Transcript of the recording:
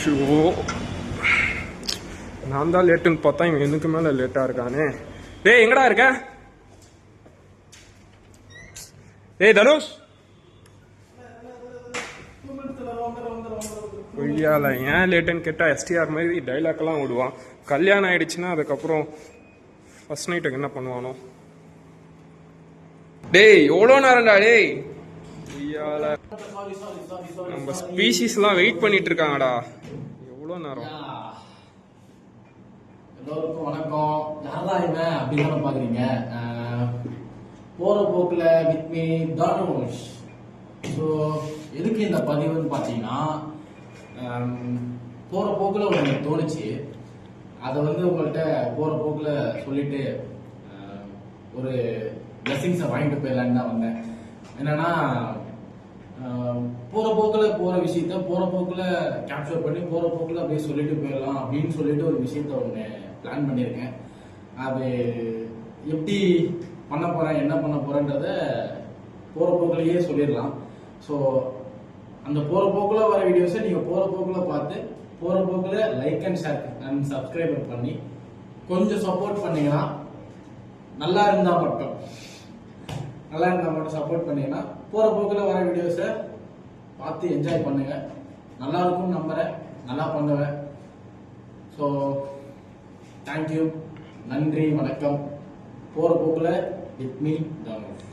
Show நான் தான் லேட்டுன்னு பார்த்தா இவன் எனக்கு மேலே லேட்டாக இருக்கானே. டேய் எங்கடா இருக்க? டேய் தனுஷ் கொய்யால ஏன் லேட்டுன்னு கேட்டால் எஸ்டிஆர் மாதிரி டைலாக்லாம் விடுவான். கல்யாணம் ஆயிடுச்சுன்னா அதுக்கப்புறம் ஃபர்ஸ்ட் நைட்டுக்கு என்ன பண்ணுவானோ. டேய் எவ்வளோ நேரம்டா டேய். கொய்யால நம்ம ஸ்பீஷிஸ்லாம் வெயிட் பண்ணிட்டு இருக்காங்கடா. எவ்வளோ நேரம்? எல்லோருக்கும் வணக்கம். யாரா இவன் அப்படின்னு பாக்குறீங்க. போற போக்குல வித் மீ தனுஷ். ஸோ எதுக்கு இந்த பதிவுன்னு பார்த்தீங்கன்னா, போற போக்குல ஒன்று தோணுச்சு. அதை வந்து உங்கள்கிட்ட போற போக்குல சொல்லிட்டு ஒரு பிளஸிங்ஸை வாங்கிட்டு போயிடலான்னு தான் வந்தேன். என்னன்னா, போற போக்குல போற விஷயத்த போற போக்குல கேப்சர் பண்ணி போற போக்குல அப்படியே சொல்லிட்டு போயிடலாம் அப்படின்னு சொல்லிட்டு ஒரு விஷயத்த ஒன்று பிளான் பண்ணியிருக்கேன். அது எப்படி பண்ண போறேன், என்ன பண்ண போறேன்றத போற போக்குலயே சொல்லிடலாம். ஸோ அந்த போற போக்குல வர வீடியோஸை நீங்க போற போக்குல பார்த்து போற போக்குல like and share and subscribe பண்ணி கொஞ்சம் சப்போர்ட் பண்ணீங்கன்னா, நல்லா இருந்தா மட்டும் சப்போர்ட் பண்ணீங்கன்னா போற போக்குல வர வீடியோஸை பார்த்து என்ஜாய் பண்ணுங்க. நல்லா இருக்கும் நம்புறேன், நல்லா பண்ணுவேன். ஸோ தேங்க்யூ, நன்றி, வணக்கம். போற போக்குல வித் மீ தனுஷ்.